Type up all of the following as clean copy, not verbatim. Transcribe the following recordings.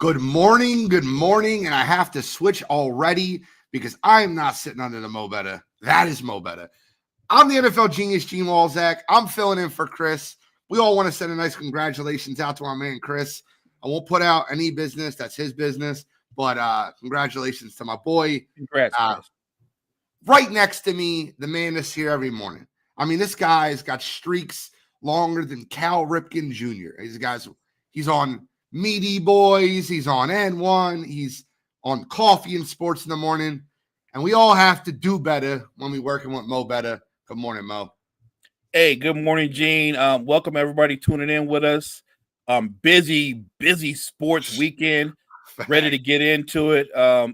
Good morning, and I have to switch already because I am not sitting under the Mo Betta. That is Mo Betta. I'm the NFL genius, Gene Walzak. I'm filling in for Chris. We all want to send a nice congratulations out to our man, Chris. I won't put out any business. That's his business. But congratulations to my boy. Congrats, Chris. Right next to me, the man that's here every morning. I mean, this guy's got streaks longer than Cal Ripken Jr. He's on Meaty Boys. He's on N1. He's on Coffee and Sports in the Morning. And we all have to do better when we're working with Mo Betta. Good morning, Mo. Hey, good morning, Gene. Welcome everybody tuning in with us. Busy sports weekend. Ready to get into it.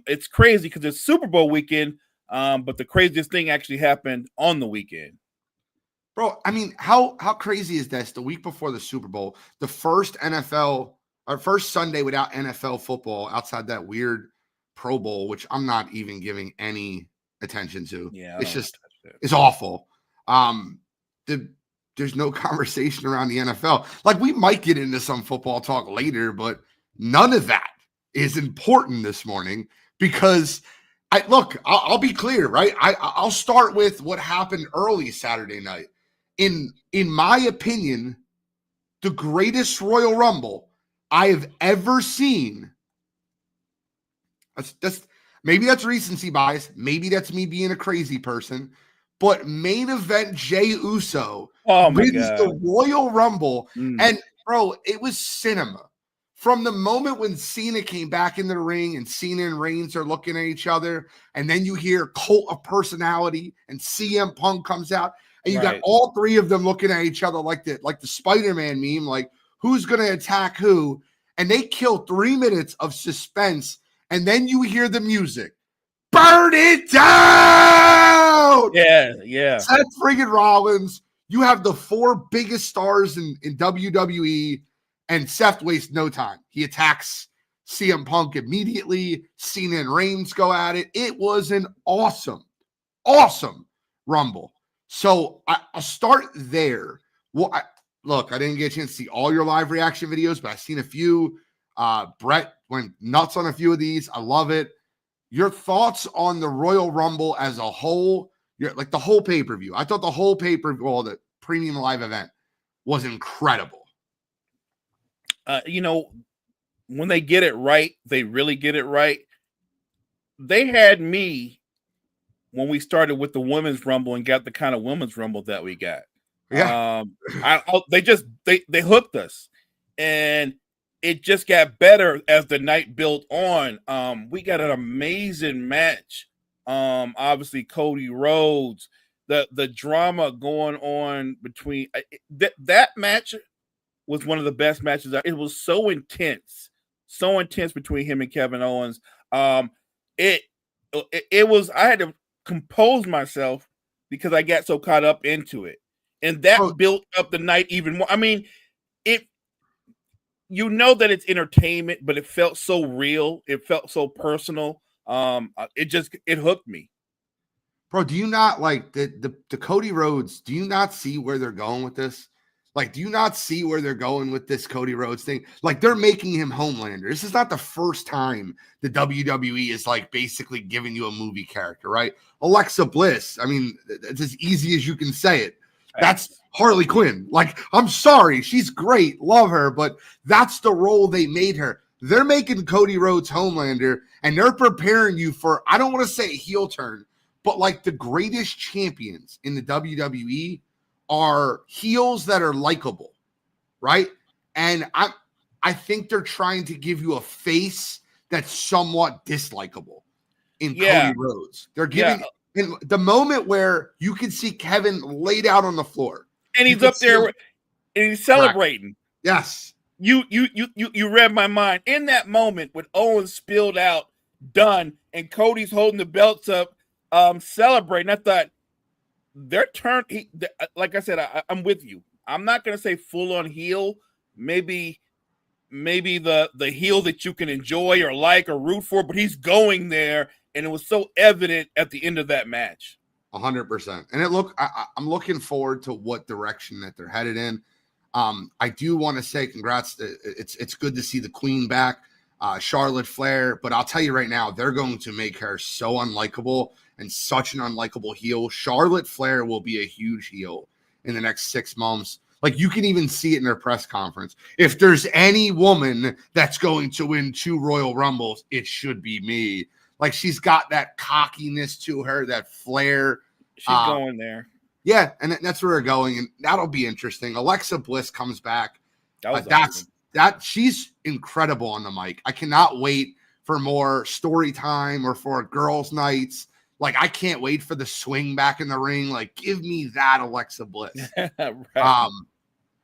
It's crazy because it's Super Bowl weekend, but the craziest thing actually happened on the weekend. Bro, I mean, how crazy is this? The week before the Super Bowl, the first Sunday without NFL football outside that weird Pro Bowl, which I'm not even giving any attention to. Yeah, it's awful. There's no conversation around the NFL. Like, we might get into some football talk later, but none of that is important this morning because I'll be clear, right? I'll start with what happened early Saturday night. In my opinion, the greatest Royal Rumble I have ever seen. Maybe that's recency bias. Maybe that's me being a crazy person. But main event Jey Uso wins the Royal Rumble. And, bro, it was cinema. From the moment when Cena came back in the ring and Cena and Reigns are looking at each other, and then you hear Cult of Personality and CM Punk comes out, and you got all three of them looking at each other like the Spider-Man meme, like who's going to attack who, and they kill 3 minutes of suspense, and then you hear the music. Burn it down! Yeah. Seth friggin' Rollins. You have the 4 biggest stars in WWE, and Seth wastes no time. He attacks CM Punk immediately. Cena and Reigns go at it. It was an awesome Rumble. So I'll start there. Well, I didn't get a chance to see all your live reaction videos, but I've seen a few. Brett went nuts on a few of these. I love it. Your thoughts on the Royal Rumble as a whole, like the whole pay-per-view. I thought the whole pay-per-view, well, the premium live event was incredible. When they get it right, they really get it right. They had me when we started with the Women's Rumble and got the kind of Women's Rumble that we got. Yeah. They hooked us, and it just got better as the night built on. We got an amazing match. Obviously Cody Rhodes, the drama going on between that match was one of the best matches. It was so intense between him and Kevin Owens. It was, I had to compose myself because I got so caught up into it, and that built up the night even more. I mean, that it's entertainment, but it felt so real. It felt so personal. It hooked me. Bro, do you not like the Cody Rhodes? Do you not see where they're going with this? Like, do you not see where they're going with this Cody Rhodes thing? Like, they're making him Homelander. This is not the first time the WWE is like basically giving you a movie character, right? Alexa Bliss. I mean, it's as easy as you can say it. That's Harley Quinn. Like, I'm sorry. She's great. Love her. But that's the role they made her. They're making Cody Rhodes Homelander, and they're preparing you for, I don't want to say a heel turn, but like the greatest champions in the WWE are heels that are likable, right? And I think they're trying to give you a face that's somewhat dislikable in Cody Rhodes. They're giving in the moment where you can see Kevin laid out on the floor. And he's up there and he's celebrating. Yes. You read my mind. In that moment when Owens spilled out, done, and Cody's holding the belts up, celebrating, I thought, their turn. Like I said, I'm with you. I'm not going to say full on heel. Maybe the heel that you can enjoy or like or root for, but he's going there, and it was so evident at the end of that match. 100%. And I'm looking forward to what direction that they're headed in. I do want to say congrats. It's good to see the Queen back. Charlotte Flair. But I'll tell you right now, they're going to make her so unlikable and such an unlikable heel. Charlotte Flair will be a huge heel in the next 6 months. Like, you can even see it in her press conference. If there's any woman that's going to win 2 Royal Rumbles, it should be me. Like, she's got that cockiness to her, that flair. She's going there. Yeah, and that's where we're going, and that'll be interesting. Alexa Bliss comes back. She's incredible on the mic. I cannot wait for more story time or for girls' nights. Like, I can't wait for the swing back in the ring. Like, give me that Alexa Bliss. Right.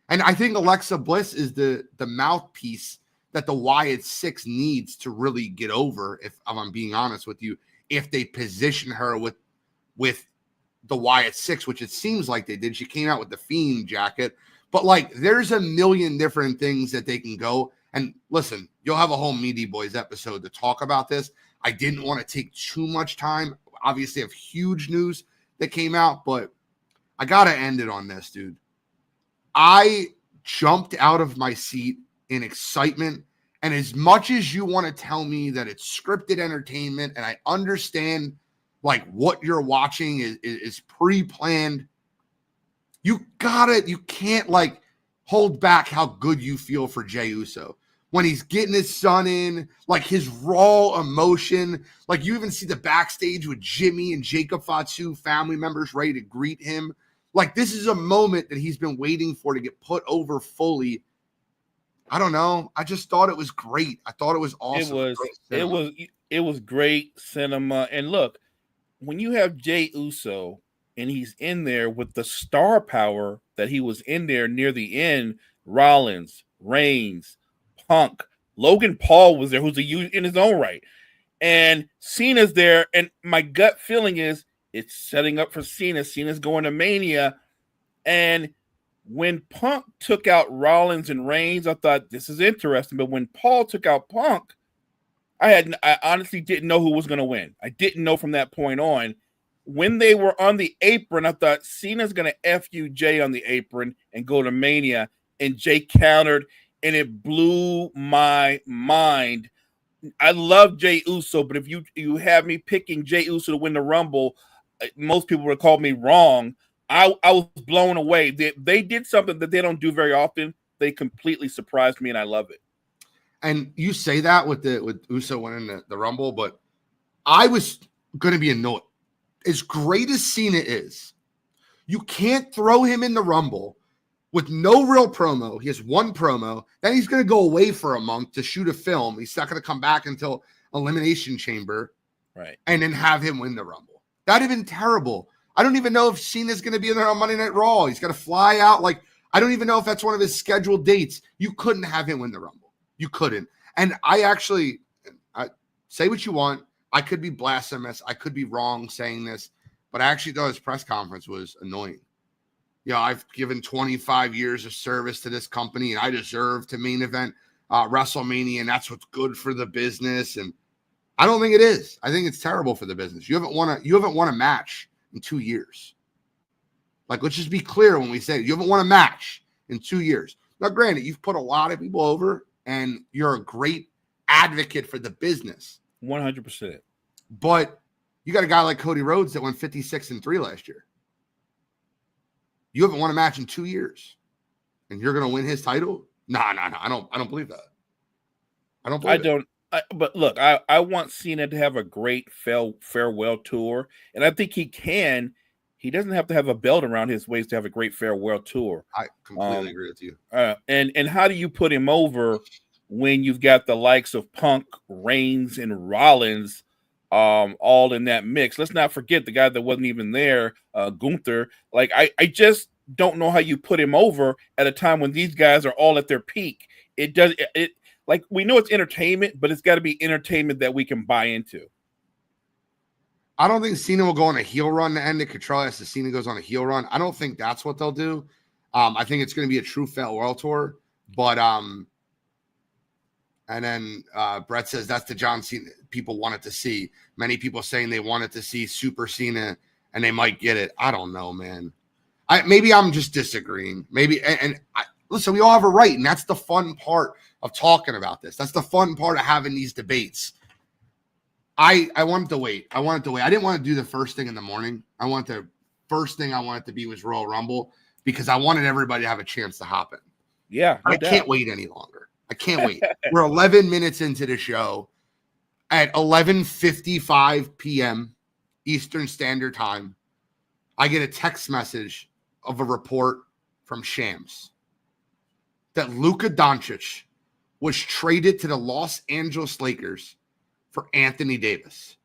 And I think Alexa Bliss is the mouthpiece that the Wyatt Six needs to really get over, if I'm being honest with you, if they position her with the Wyatt Six, which it seems like they did. She came out with the Fiend jacket. But, like, there's a million different things that they can go. And listen, you'll have a whole Meaty Boys episode to talk about this. I didn't want to take too much time. Obviously, I have huge news that came out, but I got to end it on this, dude. I jumped out of my seat in excitement. And as much as you want to tell me that it's scripted entertainment, and I understand, like, what you're watching is pre-planned, you can't, like, hold back how good you feel for Jey Uso. When he's getting his son in, like, his raw emotion, like, you even see the backstage with Jimmy and Jacob Fatu, family members ready to greet him. Like, this is a moment that he's been waiting for to get put over fully. I don't know. I just thought it was great. I thought it was awesome. It was great cinema. And look, when you have Jey Uso and he's in there with the star power that he was in there near the end, Rollins, Reigns, Punk, Logan Paul was there, who's a huge in his own right. And Cena's there. And my gut feeling is it's setting up for Cena. Cena's going to Mania. And when Punk took out Rollins and Reigns, I thought this is interesting. But when Paul took out Punk, I honestly didn't know who was going to win. I didn't know from that point on. When they were on the apron, I thought Cena's going to F you Jey on the apron and go to Mania. And Jey countered, and it blew my mind. I love Jey Uso, but if you have me picking Jey Uso to win the Rumble, most people would call me wrong. I was blown away. They did something that they don't do very often. They completely surprised me, and I love it. And you say that with Uso winning the Rumble, but I was going to be annoyed. As great as Cena is, you can't throw him in the Rumble with no real promo. He has one promo. Then he's going to go away for a month to shoot a film. He's not going to come back until Elimination Chamber. Right. And then have him win the Rumble. That'd have been terrible. I don't even know if Cena's going to be in there on Monday Night Raw. He's got to fly out. Like, I don't even know if that's one of his scheduled dates. You couldn't have him win the Rumble. You couldn't. And I say what you want. I could be blasphemous. I could be wrong saying this, but I actually thought his press conference was annoying. You know, I've given 25 years of service to this company, and I deserve to main event WrestleMania, and that's what's good for the business. And I don't think it is. I think it's terrible for the business. You haven't won a match in 2 years. Like, let's just be clear when we say it. You haven't won a match in 2 years. Now, granted, you've put a lot of people over, and you're a great advocate for the business. 100%. But you got a guy like Cody Rhodes that went 56-3 last year. You haven't won a match in 2 years, and you're going to win his title? No. I don't believe that. I don't believe it. But look, I want Cena to have a great farewell tour, and I think he can. He doesn't have to have a belt around his waist to have a great farewell tour. I completely agree with you. And how do you put him over when you've got the likes of Punk, Reigns, and Rollins all in that mix? Let's not forget the guy that wasn't even there, Gunther. Like, I just don't know how you put him over at a time when these guys are all at their peak. Like, we know it's entertainment, but it's got to be entertainment that we can buy into. I don't think Cena will go on a heel run to end it. Control as Cena goes on a heel run. I don't think that's what they'll do. I think it's going to be a true farewell tour. But and then Brett says that's the John Cena people wanted to see. Many people saying they wanted to see Super Cena, and they might get it. I don't know, man. Maybe I'm just disagreeing. Maybe listen, we all have a right, and that's the fun part of talking about this. That's the fun part of having these debates. I wanted to wait. I didn't want to do the first thing in the morning. First thing I wanted to be was Royal Rumble because I wanted everybody to have a chance to hop in. Yeah. I can't wait any longer. I can't wait. We're 11 minutes into the show. At 11:55 p.m. Eastern Standard Time, I get a text message of a report from Shams that Luka Doncic was traded to the Los Angeles Lakers for Anthony Davis.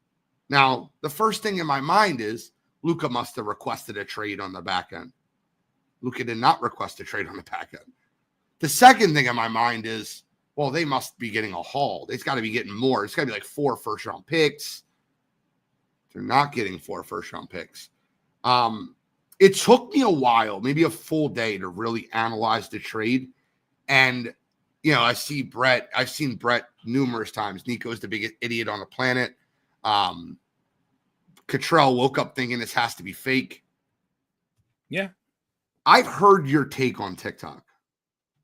Now, the first thing in my mind is Luka must have requested a trade on the back end. Luka did not request a trade on the back end. The second thing in my mind is, well, they must be getting a haul. It's got to be getting more. It's got to be like 4 first-round picks. They're not getting 4 first-round picks. It took me a while, maybe a full day, to really analyze the trade. And, you know, I've seen Brett numerous times. Nico's the biggest idiot on the planet. Cottrell woke up thinking this has to be fake. Yeah. I've heard your take on TikTok.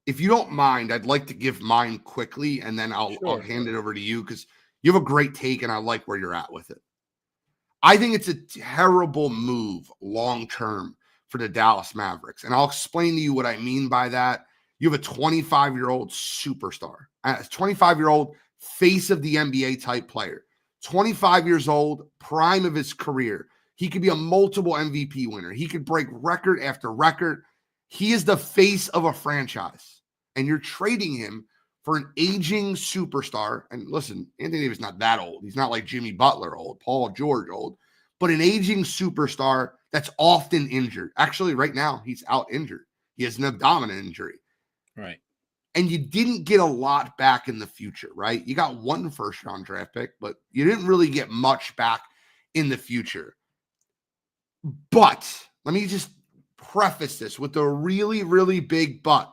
If you don't mind, I'd like to give mine quickly, and then I'll hand it over to you because you have a great take, and I like where you're at with it. I think it's a terrible move long-term for the Dallas Mavericks, and I'll explain to you what I mean by that. You have a 25-year-old superstar, a 25-year-old face of the NBA type player, 25 years old, prime of his career. He could be a multiple MVP winner. He could break record after record. He is the face of a franchise, and you're trading him for an aging superstar. And listen, Anthony Davis is not that old. He's not like Jimmy Butler old, Paul George old, but an aging superstar that's often injured. Actually, right now, he's out injured. He has an abdominal injury. Right. And you didn't get a lot back in the future, right? You got 1 first-round draft pick, but you didn't really get much back in the future. But let me just preface this with a really, really big but.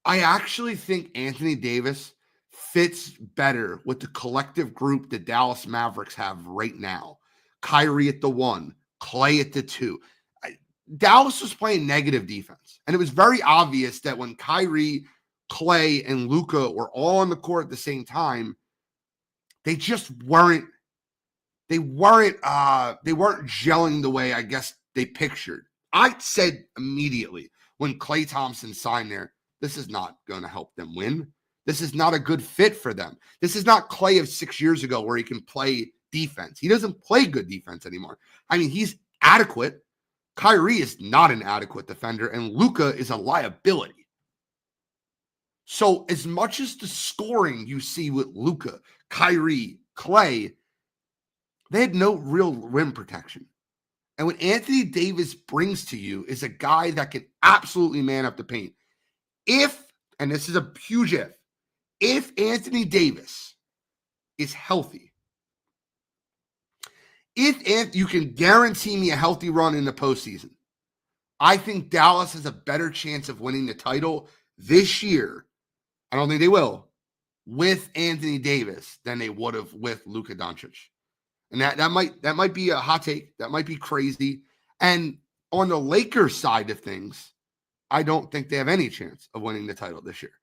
I actually think Anthony Davis fits better with the collective group the Dallas Mavericks have right now. Kyrie at the 1, Klay at the 2. Dallas was playing negative defense, and it was very obvious that when Kyrie, Klay, and Luka were all on the court at the same time, they just weren't gelling the way I guess they pictured. I said immediately when Klay Thompson signed there, this is not going to help them win. This is not a good fit for them. This is not Klay of 6 years ago where he can play defense. He doesn't play good defense anymore. I mean, he's adequate. Kyrie is not an adequate defender, and Luka is a liability. So as much as the scoring you see with Luka, Kyrie, Klay, they had no real rim protection. And what Anthony Davis brings to you is a guy that can absolutely man up the paint. If, and this is a huge if Anthony Davis is healthy, if you can guarantee me a healthy run in the postseason, I think Dallas has a better chance of winning the title this year. I don't think they will with Anthony Davis than they would have with Luka Doncic. And that might be a hot take. That might be crazy. And on the Lakers side of things, I don't think they have any chance of winning the title this year.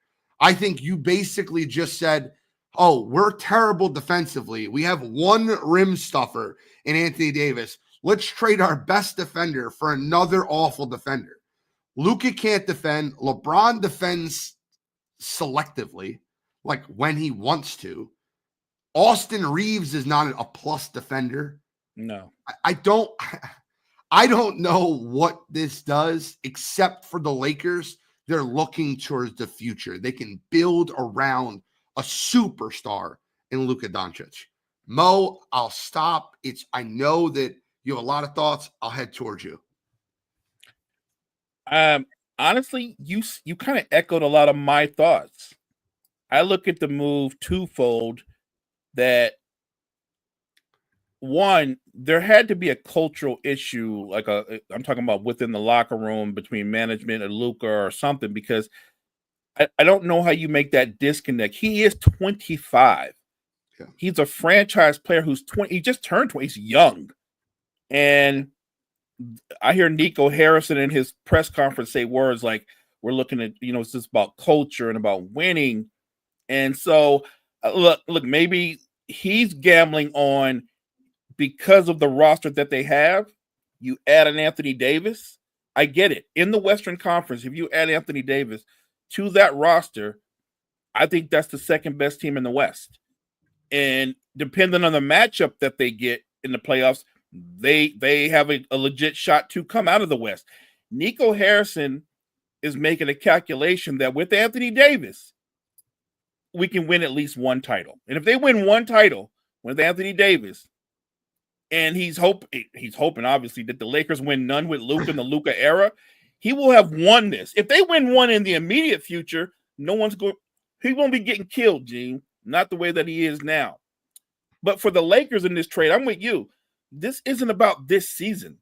I think you basically just said, oh, we're terrible defensively. We have 1 rim stuffer in Anthony Davis. Let's trade our best defender for another awful defender. Luka can't defend. LeBron defends selectively, like when he wants to. Austin Reeves is not a plus defender. No. I don't know what this does, except for the Lakers. They're looking towards the future. They can build around a superstar in Luka Doncic. Mo, I'll stop. I know that you have a lot of thoughts. I'll head towards you. Honestly, you kind of echoed a lot of my thoughts. I look at the move twofold. That one, there had to be a cultural issue, I'm talking about within the locker room between management and Luka or something, because I don't know how you make that disconnect. He is 25. Yeah. He's a franchise player who's 20. He just turned 20. He's young. And I hear Nico Harrison in his press conference say words like, we're looking at, it's just about culture and about winning. And so, look, maybe he's gambling on, because of the roster that they have, you add an Anthony Davis. I get it. In the Western Conference, if you add Anthony Davis to that roster, I think that's the second best team in the West. And depending on the matchup that they get in the playoffs, they have a legit shot to come out of the West. Nico Harrison is making a calculation that with Anthony Davis, we can win at least one title. And if they win one title with Anthony Davis, and he's hoping obviously that the Lakers win none with Luka in the Luka era, he will have won this. If they win one in the immediate future, he won't be getting killed, Gene. Not the way that he is now. But for the Lakers in this trade, I'm with you. This isn't about this season.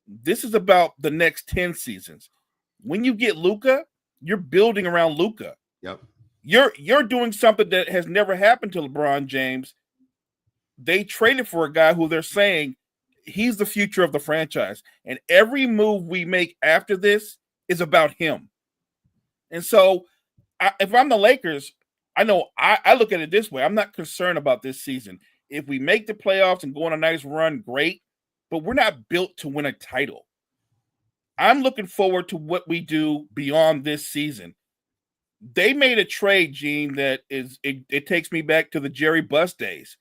This is about the next 10 seasons. When you get Luka, you're building around Luka. Yep. You're doing something that has never happened to LeBron James. They traded for a guy who they're saying he's the future of the franchise. And every move we make after this is about him. And so if I'm the Lakers, I know I look at it this way. I'm not concerned about this season. If we make the playoffs and go on a nice run, great. But we're not built to win a title. I'm looking forward to what we do beyond this season. They made a trade, Gene, that it takes me back to the Jerry Buss days.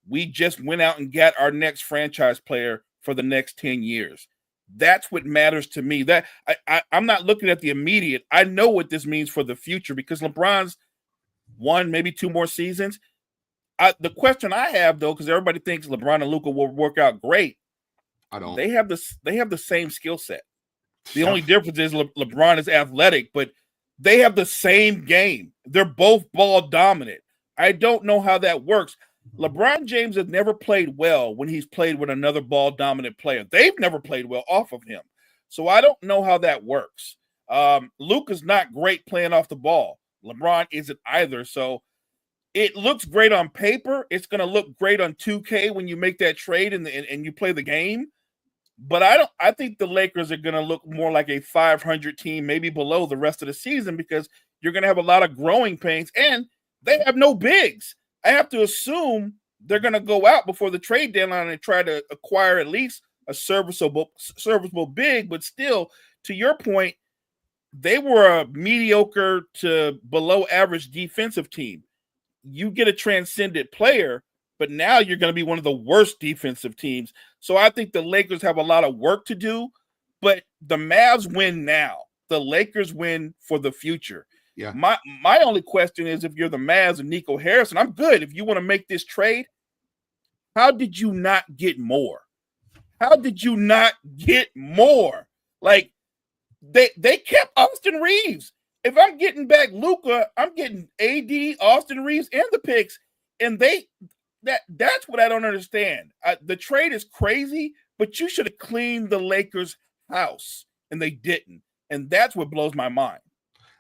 We just went out and got our next franchise player for the next 10 years. That's what matters to me. That I'm not looking at the immediate. I know what this means for the future because LeBron's one, maybe two more seasons. The question I have, though, because everybody thinks LeBron and Luka will work out great. I don't. They have the same skill set. The only difference is LeBron is athletic, but they have the same game. They're both ball dominant. I don't know how that works. LeBron James has never played well when he's played with another ball dominant player. They've never played well off of him. So I don't know how that works. Luka's not great playing off the ball. LeBron isn't either. So it looks great on paper. It's going to look great on 2K when you make that trade and you play the game. But I think the Lakers are going to look more like a 500 team, maybe below the rest of the season, because you're going to have a lot of growing pains and they have no bigs. I have to assume they're going to go out before the trade deadline and try to acquire at least a serviceable big. But still, to your point, they were a mediocre to below average defensive team. You get a transcendent player, but now you're going to be one of the worst defensive teams. So I think the Lakers have a lot of work to do, but the Mavs win now. The Lakers win for the future. Yeah. My only question is, if you're the Mavs and Nico Harrison, I'm good. If you want to make this trade, how did you not get more? How did you not get more? Like, they kept Austin Reeves. If I'm getting back Luka, I'm getting AD, Austin Reeves, and the picks. And that's what I don't understand. The trade is crazy, but you should have cleaned the Lakers' house, and they didn't. And that's what blows my mind.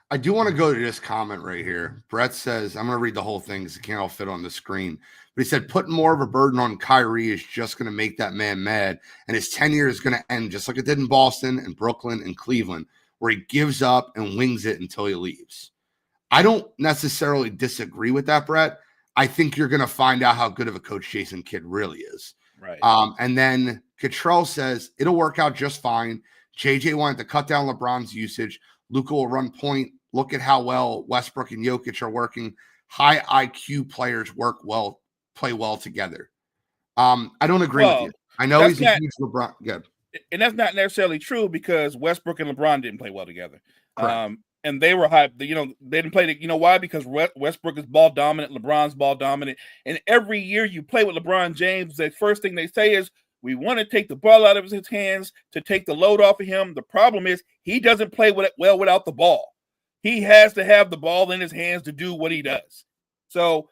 I do want to go to this comment right here. Brett says, I'm going to read the whole thing because it can't all fit on the screen. But he said, putting more of a burden on Kyrie is just going to make that man mad. And his tenure is going to end just like it did in Boston and Brooklyn and Cleveland, where he gives up and wings it until he leaves. I don't necessarily disagree with that, Brett. I think you're going to find out how good of a coach Jason Kidd really is. Right. And then Cottrell says, it'll work out just fine. JJ wanted to cut down LeBron's usage. Luka will run point. Look at how well Westbrook and Jokic are working. High IQ players play well together. I don't agree with you. I know he's a huge LeBron. Good. And that's not necessarily true because Westbrook and LeBron didn't play well together. And they were high. They didn't play. Why? Because Westbrook is ball dominant. LeBron's ball dominant. And every year you play with LeBron James, the first thing they say is, we want to take the ball out of his hands to take the load off of him. The problem is he doesn't play well without the ball. He has to have the ball in his hands to do what he does. So,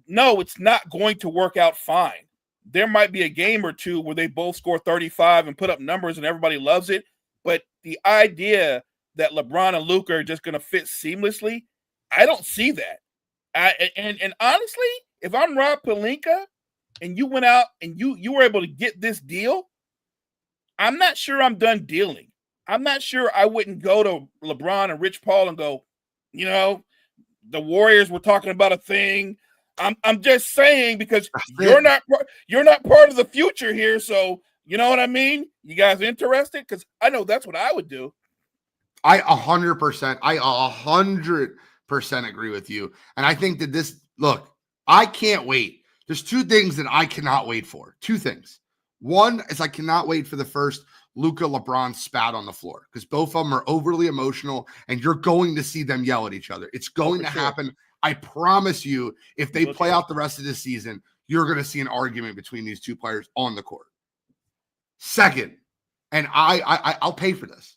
no, it's not going to work out fine. There might be a game or two where they both score 35 and put up numbers and everybody loves it. But the idea that LeBron and Luka are just going to fit seamlessly, I don't see that. And honestly, if I'm Rob Pelinka and you went out and you were able to get this deal, I'm not sure I'm done dealing. I'm not sure I wouldn't go to LeBron and Rich Paul and go, the Warriors were talking about a thing. I'm just saying because you're not part of the future here. So you know what I mean? You guys interested? Because I know that's what I would do. I 100% agree with you. And I think that look, I can't wait. There's two things that I cannot wait for. Two things. One is I cannot wait for the first Luka LeBron spat on the floor because both of them are overly emotional and you're going to see them yell at each other. It's going to happen. I promise you, if they play out the rest of this season, you're going to see an argument between these two players on the court. Second, and I'll pay for this.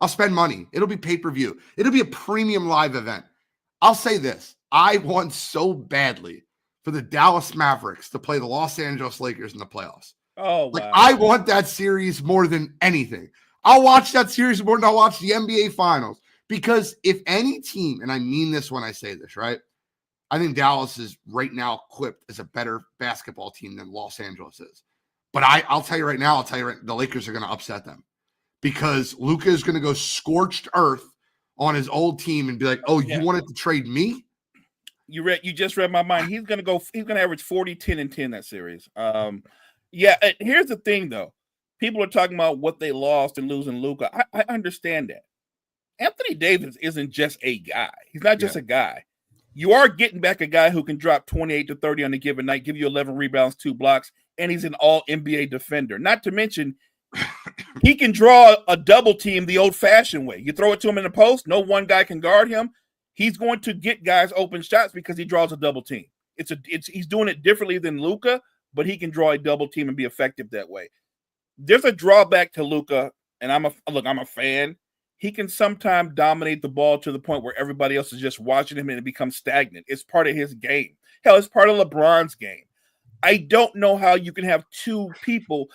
I'll spend money. It'll be pay-per-view. It'll be a premium live event. I'll say this. I want so badly for the Dallas Mavericks to play the Los Angeles Lakers in the playoffs. Oh, wow. I want that series more than anything. I'll watch that series more than I'll watch the NBA Finals. Because if any team, and I mean this when I say this, right? I think Dallas is right now equipped as a better basketball team than Los Angeles is. But I'll tell you right now, the Lakers are going to upset them. Because Luka is going to go scorched earth on his old team and be like, "Oh, you wanted to trade me?" You just read my mind. He's going to average 40, 10, and 10 that series. Yeah, here's the thing though. People are talking about what they lost and losing Luka. I understand that. Anthony Davis isn't just a guy. He's not just a guy. You are getting back a guy who can drop 28 to 30 on a given night, give you 11 rebounds, 2 blocks, and he's an all NBA defender. Not to mention he can draw a double team the old-fashioned way. You throw it to him in the post, no one guy can guard him. He's going to get guys open shots because he draws a double team. He's doing it differently than Luka, but he can draw a double team and be effective that way. There's a drawback to Luka, and I'm a fan. He can sometimes dominate the ball to the point where everybody else is just watching him and it becomes stagnant. It's part of his game. Hell, it's part of LeBron's game. I don't know how you can have two people.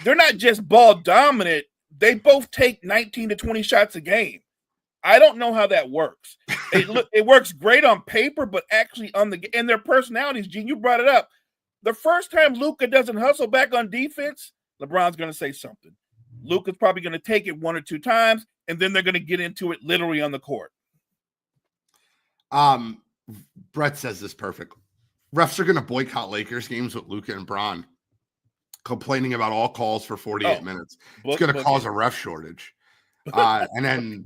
They're not just ball dominant. They both take 19 to 20 shots a game. I don't know how that works. It works great on paper, but actually and their personalities, Gene, you brought it up. The first time Luka doesn't hustle back on defense, LeBron's going to say something. Luka's probably going to take it 1 or 2 times, and then they're going to get into it literally on the court. Brett says this perfect. Refs are going to boycott Lakers games with Luka and Bron, complaining about all calls for 48 minutes. It's going to cause a ref shortage. And then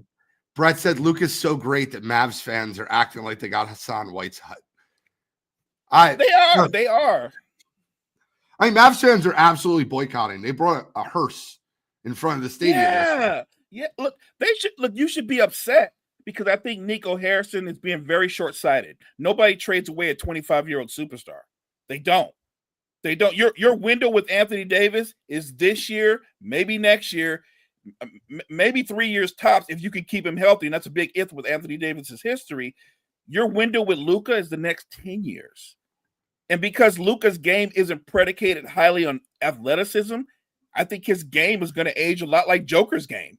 Brett said Luka's so great that Mavs fans are acting like they got Hassan Whiteside. They are. I mean, Mavs fans are absolutely boycotting. They brought a hearse in front of the stadium. Yeah. Look, you should be upset because I think Nico Harrison is being very short-sighted. Nobody trades away a 25-year-old superstar. They don't. Your window with Anthony Davis is this year, maybe next year, maybe 3 years tops if you can keep him healthy. And that's a big if with Anthony Davis's history. Your window with Luka is the next 10 years. And because Luka's game isn't predicated highly on athleticism, I think his game is going to age a lot like Joker's game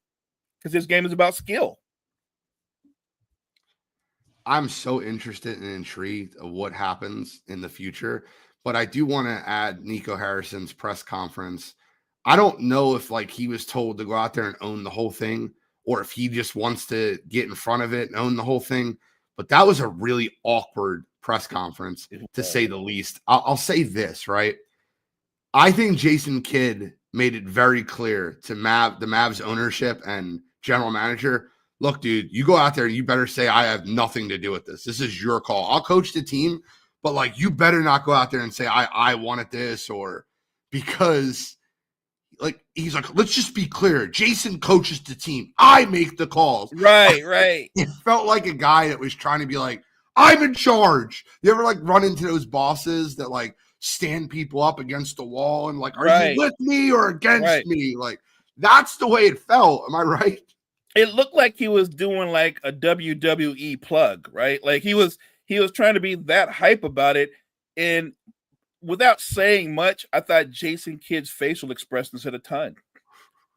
because his game is about skill. I'm so interested and intrigued of what happens in the future, but I do want to add Nico Harrison's press conference. I don't know if he was told to go out there and own the whole thing or if he just wants to get in front of it and own the whole thing, but that was a really awkward press conference to say the least. I'll say this, right? I think Jason Kidd made it very clear to the Mavs ownership and general manager, look, dude, you go out there and you better say I have nothing to do with this. This is your call. I'll coach the team, but you better not go out there and say I wanted this or because he's like, let's just be clear. Jason coaches the team. I make the calls. Right. It felt like a guy that was trying to be like, I'm in charge. You ever run into those bosses that stand people up against the wall and are you with me or against me? That's the way it felt. Am I right? It looked like he was doing a WWE plug, right? He was trying to be that hype about it. And without saying much, I thought Jason Kidd's facial expressions said a ton.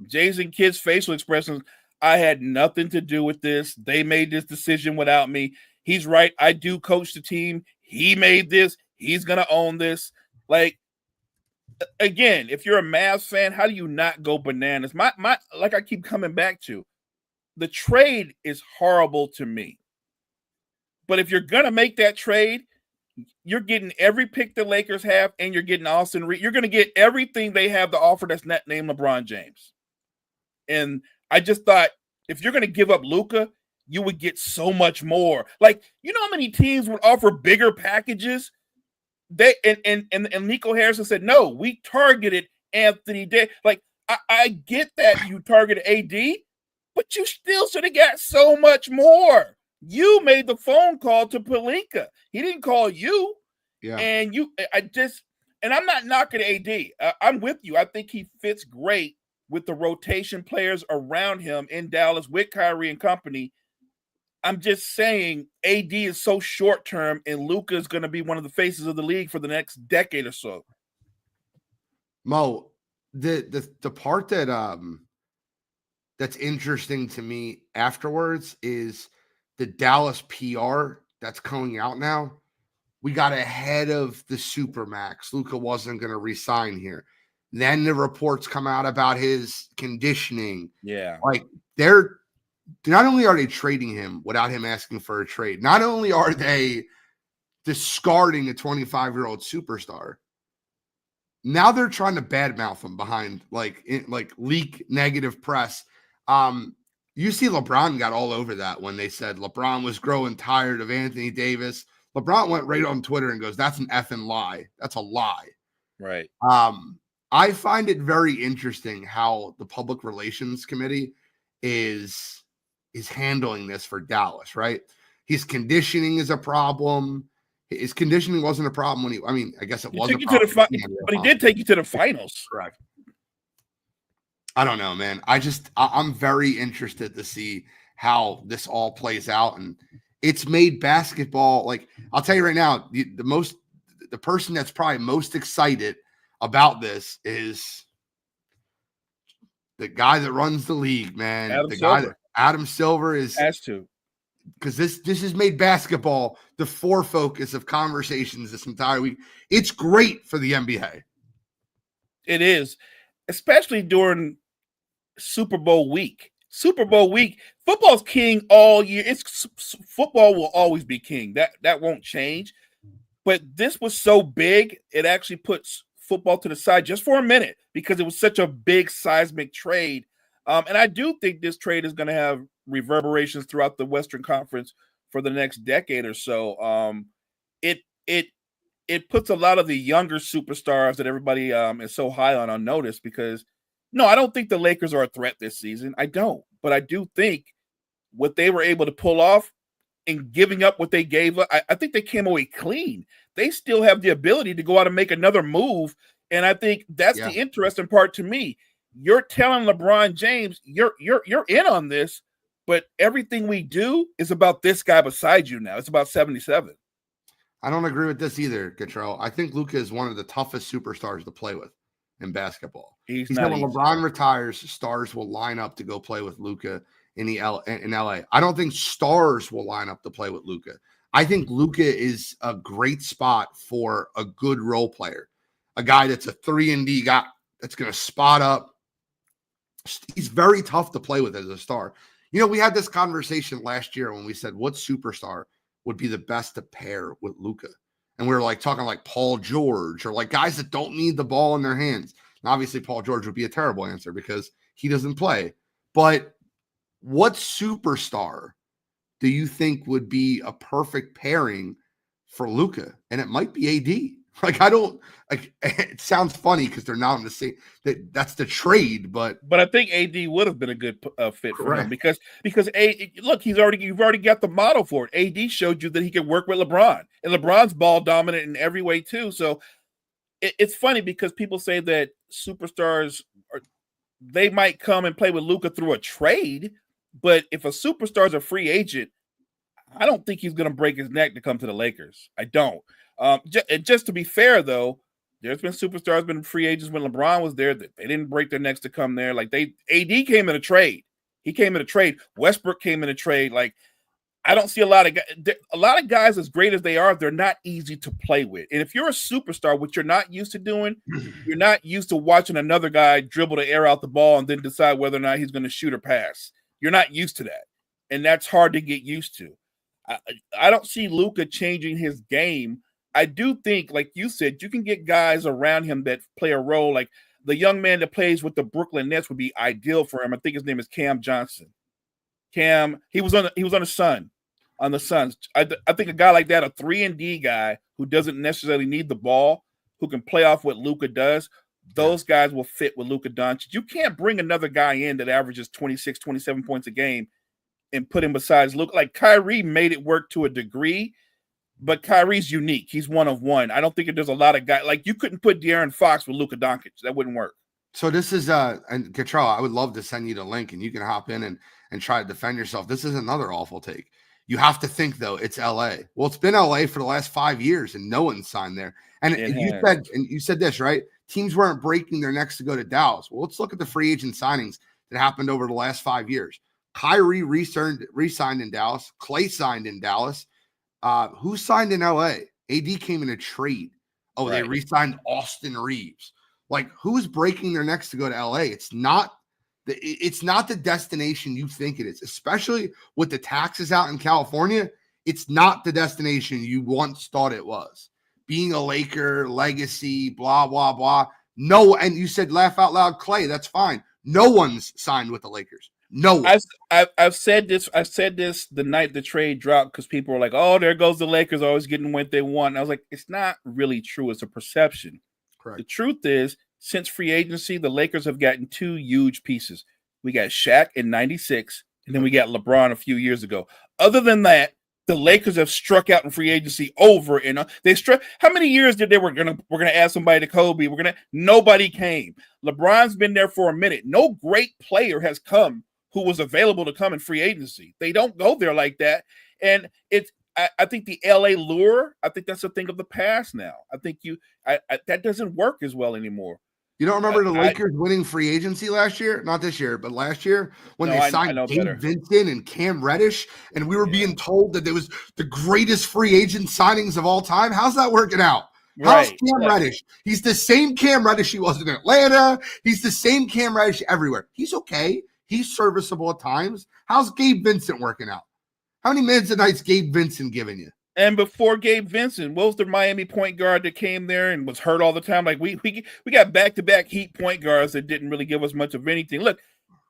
Jason Kidd's facial expressions, I had nothing to do with this. They made this decision without me. He's right. I do coach the team. He made this. He's going to own this. again, if you're a Mavs fan, how do you not go bananas? My like I keep coming back to, the trade is horrible to me. But if you're gonna make that trade, you're getting every pick the Lakers have, and you're getting Austin Reed. You're gonna get everything they have to offer that's not named LeBron James. And I just thought, if you're gonna give up Luka, you would get so much more. Like, you know how many teams would offer bigger packages? They and Nico Harrison said, no, we targeted Anthony Davis. Like, I get that you targeted AD, but you still should have got so much more. You made the phone call to Pelinka. He didn't call you. Yeah. And I'm not knocking AD. I'm with you. I think he fits great with the rotation players around him in Dallas with Kyrie and company. I'm just saying AD is so short term, and Luka is going to be one of the faces of the league for the next decade or so. Mo, the part that that's interesting to me afterwards is the Dallas PR that's coming out now. We got ahead of the Supermax. Luka wasn't going to resign here. Then the reports come out about his conditioning. Yeah. Like, they're not only are they trading him without him asking for a trade, not only are they discarding a 25-year-old superstar, now they're trying to badmouth him behind like leak negative press. You see LeBron got all over that when they said LeBron was growing tired of Anthony Davis. LeBron went right on Twitter and goes, "That's an effing lie. That's a lie." Right. I find it very interesting how the public relations committee is handling this for Dallas, right? His conditioning is a problem. His conditioning wasn't a problem when I guess it was a problem. But he did take you to the finals. Correct. I don't know, man. I'm very interested to see how this all plays out. And it's made basketball, like, I'll tell you right now, the person that's probably most excited about this is the guy that runs the league, man. Adam Silver has to, because this has made basketball the focus of conversations this entire week. It's great for the NBA. It is, especially during Super Bowl week. Super Bowl week, football's king all year. Football will always be king. That won't change. But this was so big, it actually puts football to the side just for a minute because it was such a big seismic trade. And I do think this trade is going to have reverberations throughout the Western Conference for the next decade or so. It puts a lot of the younger superstars that everybody is so high on notice because, no, I don't think the Lakers are a threat this season. I don't. But I do think what they were able to pull off in giving up what they gave up, I think they came away clean. They still have the ability to go out and make another move. And I think that's the interesting part to me. You're telling LeBron James, you're in on this, but everything we do is about this guy beside you now. It's about 77. I don't agree with this either, Gatrell. I think Luka is one of the toughest superstars to play with in basketball. He's when LeBron retires, stars will line up to go play with Luka in LA. I don't think stars will line up to play with Luka. I think Luka is a great spot for a good role player, a guy that's a 3-and-D guy that's going to spot up. He's very tough to play with as a star. You know, we had this conversation last year when we said what superstar would be the best to pair with Luka. And we were like talking like Paul George or like guys that don't need the ball in their hands. And obviously Paul George would be a terrible answer because he doesn't play. But what superstar do you think would be a perfect pairing for Luka? And it might be AD. Like, it sounds funny because they're not in the same, that's the trade, but I think AD would have been a good fit for him because look, you've already got the model for it. AD showed you that he could work with LeBron, and LeBron's ball dominant in every way too. So it's funny because people say that superstars they might come and play with Luka through a trade, but if a superstar is a free agent, I don't think he's going to break his neck to come to the Lakers. I don't. Just to be fair, though, there's been superstars, been free agents when LeBron was there that they didn't break their necks to come there. Like AD came in a trade. He came in a trade. Westbrook came in a trade. Like, I don't see a lot of guys as great as they are, they're not easy to play with. And if you're a superstar, what you're not used to doing, you're not used to watching another guy dribble the air out the ball and then decide whether or not he's going to shoot or pass. You're not used to that. And that's hard to get used to. I don't see Luka changing his game. I do think, like you said, you can get guys around him that play a role. Like the young man that plays with the Brooklyn Nets would be ideal for him. I think his name is Cam Johnson. Cam, he was on the Suns. I think a guy like that, a 3-and-D guy who doesn't necessarily need the ball, who can play off what Luka does, those guys will fit with Luka Doncic. You can't bring another guy in that averages 26, 27 points a game and put him besides Luka. Like Kyrie made it work to a degree, but Kyrie's unique. He's one of one. I don't think there's a lot of guys. Like you couldn't put De'Aaron Fox with Luka Doncic. That wouldn't work. So this is and Cottrell, I would love to send you the link and you can hop in and try to defend yourself. This is another awful take. You have to think though, it's LA. Well, it's been LA for the last 5 years and no one's signed there. And you said this, right? Teams weren't breaking their necks to go to Dallas. Well, let's look at the free agent signings that happened over the last 5 years. Kyrie re-signed in Dallas. Clay signed in Dallas. Who signed in LA? AD came in a trade. Oh, right. They re-signed Austin Reeves. Like, who's breaking their necks to go to LA? It's not the destination you think it is, especially with the taxes out in California. It's not the destination you once thought it was. Being a Laker, legacy, blah, blah, blah. No, and you said laugh out loud, Clay. That's fine. No one's signed with the Lakers. No one. I've said this. I said this the night the trade dropped because people were like, "Oh, there goes the Lakers always getting what they want." And I was like, "It's not really true. It's a perception." Correct. The truth is, since free agency, the Lakers have gotten 2 huge pieces. We got Shaq in '96, and then we got LeBron a few years ago. Other than that, the Lakers have struck out in free agency over and they struck. How many years did we're gonna add somebody to Kobe? Nobody came. LeBron's been there for a minute. No great player has come who was available to come in free agency. They don't go there like that. And I think the LA lure, I think that's a thing of the past now. I think that doesn't work as well anymore. You don't remember the Lakers winning free agency last year? Not this year, but last year when they signed Gabe Vincent and Cam Reddish, and we were being told that it was the greatest free agent signings of all time. How's that working out? How's Cam Reddish? He's the same Cam Reddish he was in Atlanta. He's the same Cam Reddish everywhere. He's okay. He's serviceable at times. How's Gabe Vincent working out? How many minutes a night's Gabe Vincent giving you? And before Gabe Vincent, what was the Miami point guard that came there and was hurt all the time? Like we got back-to-back Heat point guards that didn't really give us much of anything. Look,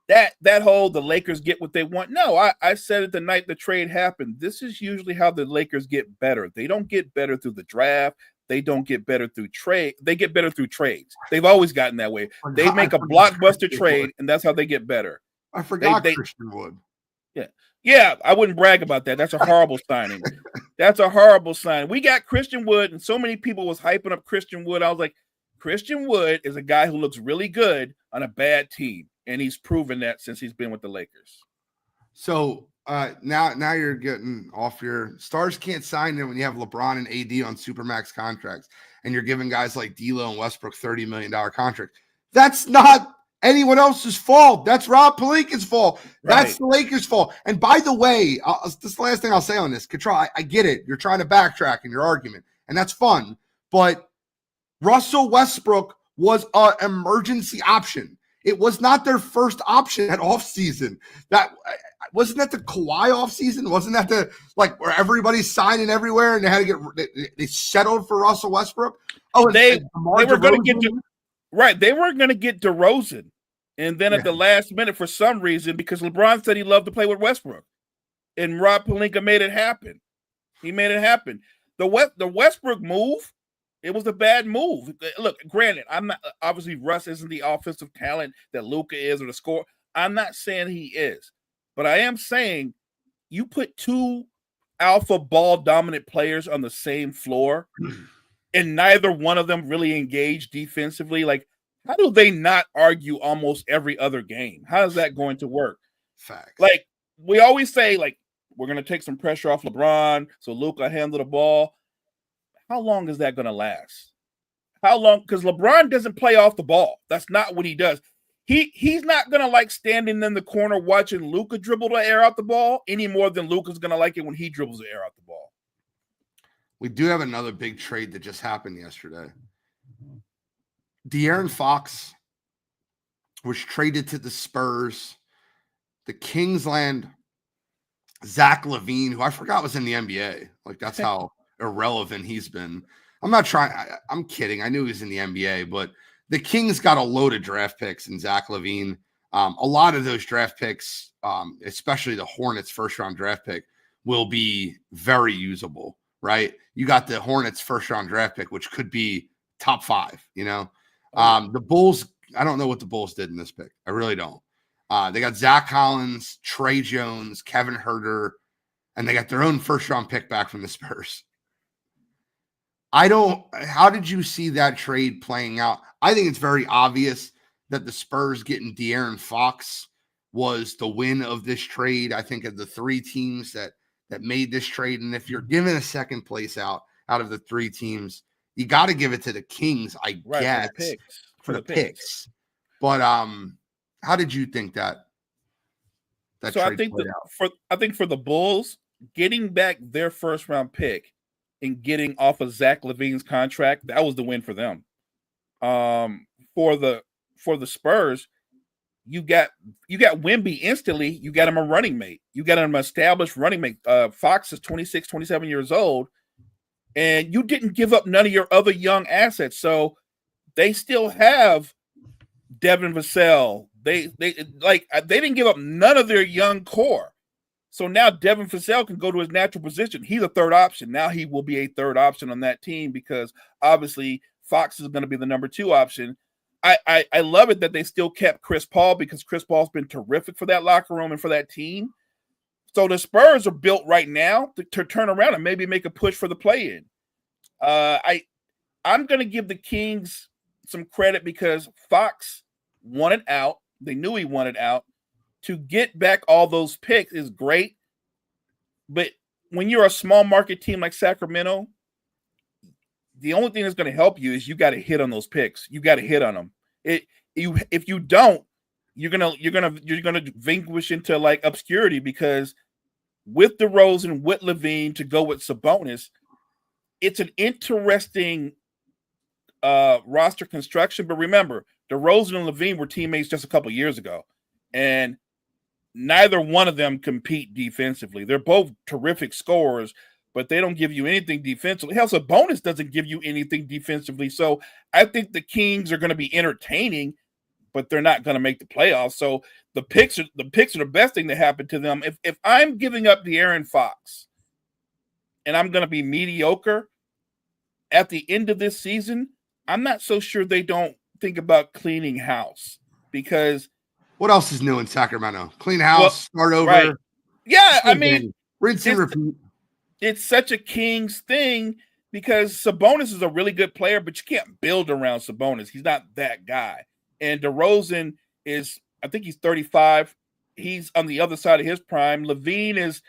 that whole the Lakers get what they want. No, I said it the night the trade happened. This is usually how the Lakers get better. They don't get better through the draft. They don't get better through trade. They get better through trades. They've always gotten that way. They make a blockbuster trade, and that's how they get better. I forgot Christian Wood. Yeah, I wouldn't brag about that. That's a horrible signing. That's a horrible sign. We got Christian Wood, and so many people was hyping up Christian Wood. I was like, Christian Wood is a guy who looks really good on a bad team, and he's proven that since he's been with the Lakers. So now you're getting off your stars can't sign them when you have LeBron and AD on supermax contracts, and you're giving guys like D'Lo and Westbrook $30 million contracts. That's not anyone else's fault. That's Rob Pelinka's fault. That's the Lakers' fault. And by the way, this is the last thing I'll say on this. Cottrell, I get it. You're trying to backtrack in your argument, and that's fun. But Russell Westbrook was an emergency option. It was not their first option at offseason. Wasn't that the Kawhi offseason? Wasn't that the where everybody's signing everywhere and they had to they settled for Russell Westbrook? Oh, they were going to get they weren't going to get DeRozan. And then at the last minute, for some reason, because LeBron said he loved to play with Westbrook, and Rob Pelinka made it happen. He made it happen. The Westbrook move, it was a bad move. Look, granted, I'm not obviously Russ isn't the offensive talent that Luka is or the score. I'm not saying he is, but I am saying you put 2 alpha ball dominant players on the same floor, and neither one of them really engaged defensively. Like, how do they not argue almost every other game? How is that going to work? Facts. Like, we always say, we're going to take some pressure off LeBron so Luka handle the ball. How long is that going to last? How long? Because LeBron doesn't play off the ball. That's not what he does. he's not gonna like standing in the corner watching Luka dribble the air out the ball any more than Luka's gonna like it when he dribbles the air out the ball. We do have another big trade that just happened yesterday. De'Aaron Fox was traded to the Spurs. The Kings land Zach LaVine, who I forgot was in the NBA. Like, that's how irrelevant he's been. I'm kidding. I knew he was in the NBA, but the Kings got a load of draft picks in Zach LaVine. A lot of those draft picks, especially the Hornets' first-round draft pick, will be very usable, right? You got the Hornets' first-round draft pick, which could be top 5, you know? The Bulls, I don't know what the Bulls did in this pick. I really don't. They got Zach Collins, Trey Jones, Kevin Huerter, and they got their own first-round pick back from the Spurs. How did you see that trade playing out? I think it's very obvious that the Spurs getting De'Aaron Fox was the win of this trade. I think of the 3 teams that made this trade, and if you're giving a second place out of the 3 teams, you got to give it to the Kings, I guess, for the picks. But how did you think that so I think for the Bulls, getting back their first round pick and getting off of Zach LaVine's contract, that was the win for them. For the Spurs, you got Wemby instantly. You got him a running mate. You got him an established running mate. Fox is 26, 27 years old, and you didn't give up none of your other young assets. So they still have Devin Vassell. They didn't give up none of their young core. So now Devin Vassell can go to his natural position. He's a third option. Now he will be a third option on that team because obviously Fox is going to be the number 2 option. I love it that they still kept Chris Paul because Chris Paul's been terrific for that locker room and for that team. So the Spurs are built right now to turn around and maybe make a push for the play-in. I'm going to give the Kings some credit because Fox wanted out. They knew he wanted out. To get back all those picks is great. But when you're a small market team like Sacramento, the only thing that's going to help you is you got to hit on those picks. You got to hit on them. If you don't, you're gonna vanquish into like obscurity because with DeRozan, with LaVine to go with Sabonis, it's an interesting roster construction. But remember, DeRozan and LaVine were teammates just a couple years ago, and neither one of them compete defensively. They're both terrific scorers, but they don't give you anything defensively. Hell, Sabonis doesn't give you anything defensively. So I think the Kings are going to be entertaining, but they're not going to make the playoffs. So the picks are the best thing that happened to them. If I'm giving up De'Aaron Fox and I'm going to be mediocre at the end of this season, I'm not so sure they don't think about cleaning house because what else is new in Sacramento? Clean house, start over. Right. Yeah, I mean, rinse and repeat. It's such a Kings thing because Sabonis is a really good player, but you can't build around Sabonis. He's not that guy. And DeRozan is, I think he's 35. He's on the other side of his prime. LaVine is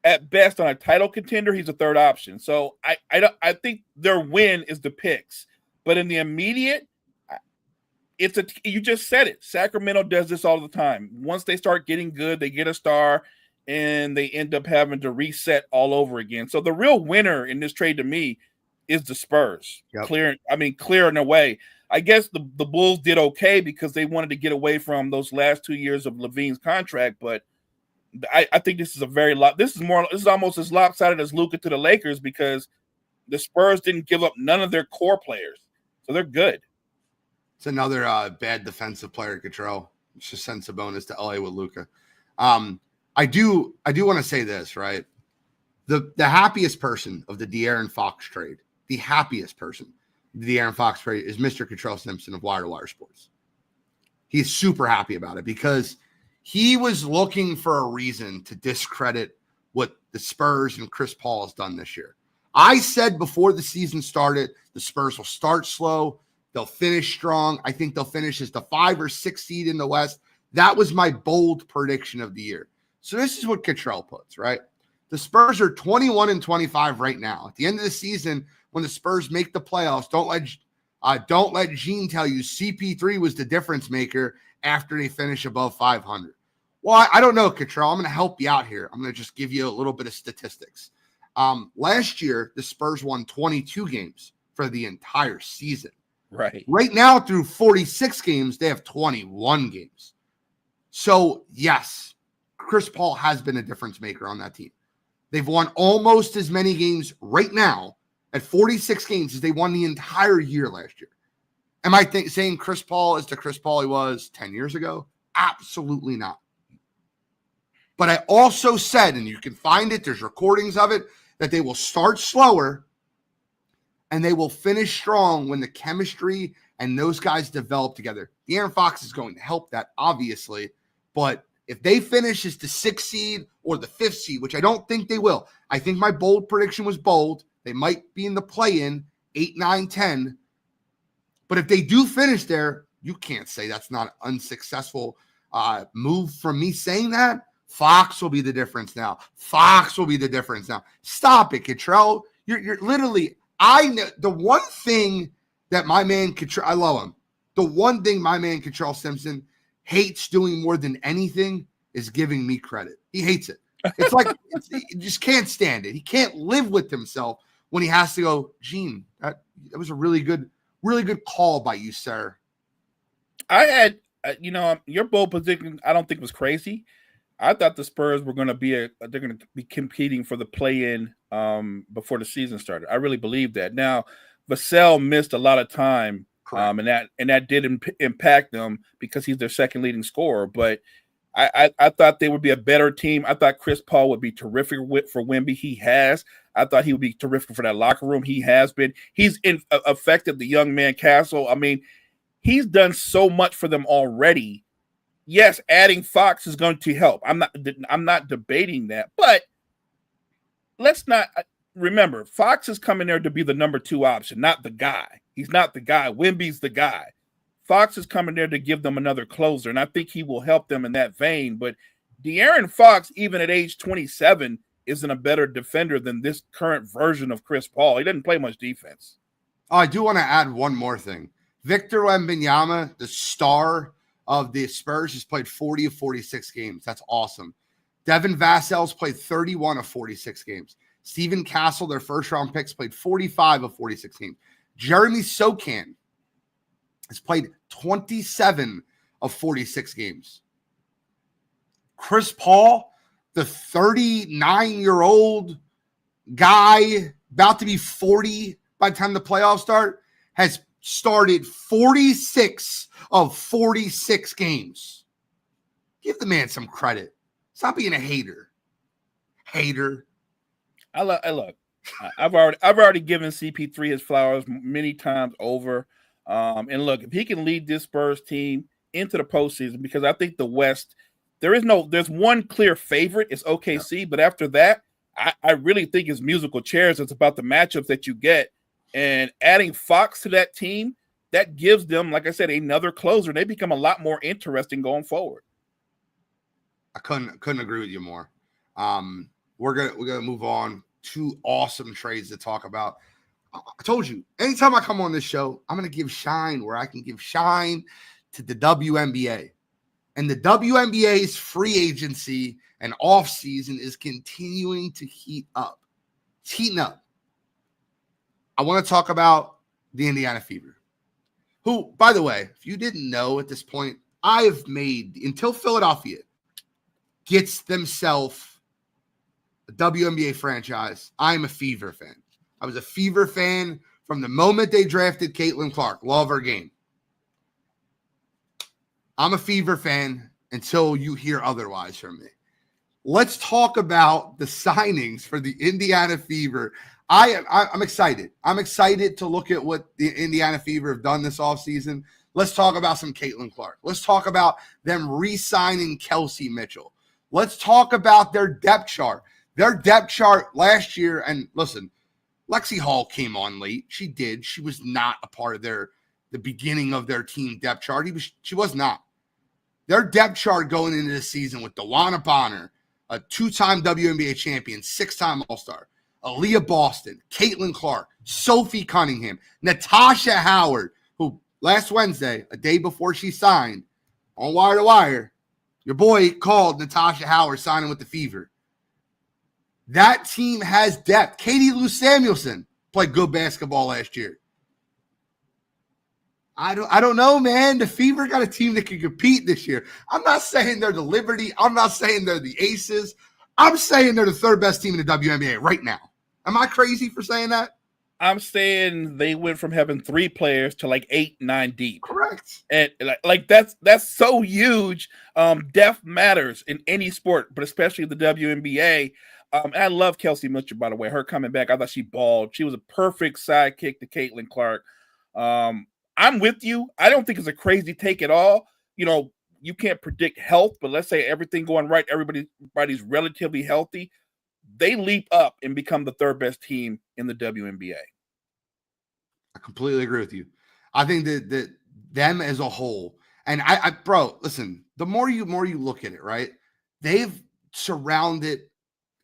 at best on a title contender. He's a third option. So I think their win is the picks. But in the immediate, you just said it. Sacramento does this all the time. Once they start getting good, they get a star, and they end up having to reset all over again. So the real winner in this trade to me is the Spurs. Yep. Clearing away. I guess the Bulls did okay because they wanted to get away from those last 2 years of LaVine's contract, but I think this is this is almost as lopsided as Luka to the Lakers because the Spurs didn't give up none of their core players. So they're good. It's another bad defensive player control. Just send Sabonis to LA with Luka. I do want to say this, right? The happiest person of the De'Aaron Fox trade, the happiest person of the De'Aaron Fox trade is Mr. Control Simpson of Wire to Wire Sports. He's super happy about it because he was looking for a reason to discredit what the Spurs and Chris Paul has done this year. I said before the season started, the Spurs will start slow. They'll finish strong. I think they'll finish as the 5 or 6 seed in the West. That was my bold prediction of the year. So this is what Cottrell puts, right? The Spurs are 21-25 right now. At the end of the season, when the Spurs make the playoffs, don't let Gene tell you CP3 was the difference maker after they finish above 500? Well, I don't know, Cottrell. I'm going to help you out here. I'm going to just give you a little bit of statistics. Last year, the Spurs won 22 games for the entire season. Right. Right now, through 46 games, they have 21 games. So, yes, Chris Paul has been a difference maker on that team. They've won almost as many games right now at 46 games as they won the entire year last year. Am I saying Chris Paul is the Chris Paul he was 10 years ago? Absolutely not. But I also said, and you can find it, there's recordings of it, that they will start slower and they will finish strong when the chemistry and those guys develop together. De'Aaron Fox is going to help that, obviously. But if they finish as the 6th seed or the 5th seed, which I don't think they will, I think my bold prediction was bold. They might be in the play-in, 8, 9, 10. But if they do finish there, you can't say that's not an unsuccessful move from me saying that. Fox will be the difference now. Fox will be the difference now. Stop it, Cottrell. You're literally, I know the one thing that my man Cottrell, I love him. The one thing my man Cottrell Simpson hates doing more than anything is giving me credit. He hates it. It's like he just can't stand it. He can't live with himself when he has to go, Gene, that was a really good call by you, sir. I had, your bold prediction, I don't think was crazy. I thought the Spurs were going to they're going to be competing for the play-in before the season started. I really believe that. Now, Vassell missed a lot of time, and that did impact them because he's their second leading scorer. But I thought they would be a better team. I thought Chris Paul would be terrific for Wemby. He has. I thought he would be terrific for that locker room. He has been. He's affected the young man Castle. I mean, he's done so much for them already. Yes, adding Fox is going to help. I'm not debating that, but let's not remember Fox is coming there to be the number 2 option, not the guy. He's not the guy. Wemby's the guy. Fox is coming there to give them another closer, and I think he will help them in that vein. But De'Aaron Fox, even at age 27, isn't a better defender than this current version of Chris Paul. He doesn't play much defense. I do want to add one more thing. Victor Wembanyama, the star of the Spurs, has played 40 of 46 games. That's awesome. Devin Vassell's played 31 of 46 games. Steven Castle, their first-round picks, played 45 of 46 games. Jeremy Sochan has played 27 of 46 games. Chris Paul, the 39-year-old guy about to be 40 by the time the playoffs start, has started 46 of 46 games. Give the man some credit. Stop being a hater. Hater. Look. I've already given CP3 his flowers many times over. And look, if he can lead this Spurs team into the postseason, because I think the West, there's one clear favorite, it's OKC, yeah. But after that, I really think it's musical chairs. It's about the matchups that you get. And adding Fox to that team, that gives them, like I said, another closer. They become a lot more interesting going forward. I couldn't agree with you more. We're gonna move on. 2 awesome trades to talk about. I told you, anytime I come on this show, I'm gonna give shine where I can give shine to the WNBA. And the WNBA's free agency and offseason is continuing to heat up. It's heating up. I want to talk about the Indiana Fever, who, by the way, if you didn't know at this point, I have made, until Philadelphia gets themselves a WNBA franchise, I'm a Fever fan. I was a Fever fan from the moment they drafted Caitlin Clark. Love her game. I'm a Fever fan until you hear otherwise from me. Let's talk about the signings for the Indiana Fever. I'm excited. I'm excited to look at what the Indiana Fever have done this offseason. Let's talk about some Caitlin Clark. Let's talk about them re-signing Kelsey Mitchell. Let's talk about their depth chart. Their depth chart last year, and listen, Lexi Hall came on late. She did. She was not a part of the beginning of their team depth chart. She was not. Their depth chart going into the season with DeWanna Bonner, a 2-time WNBA champion, 6-time All-Star, Aaliyah Boston, Caitlin Clark, Sophie Cunningham, Natasha Howard, who last Wednesday, a day before she signed, on Wire to Wire, your boy called Natasha Howard signing with the Fever. That team has depth. Katie Lou Samuelson played good basketball last year. I don't know, man. The Fever got a team that can compete this year. I'm not saying they're the Liberty. I'm not saying they're the Aces. I'm saying they're the third best team in the WNBA right now. Am I crazy for saying that? I'm saying they went from having 3 players to like 8, 9 deep. Correct. And like that's so huge. Depth matters in any sport, but especially the WNBA. And I love Kelsey Mitchell, by the way. Her coming back, I thought she balled. She was a perfect sidekick to Caitlin Clark. I'm with you. I don't think it's a crazy take at all. You know, you can't predict health, but let's say everything going right, everybody's relatively healthy. They leap up and become the third best team in the WNBA. I completely agree with you. I think that them as a whole, and I bro, listen, the more you look at it, right? They've surrounded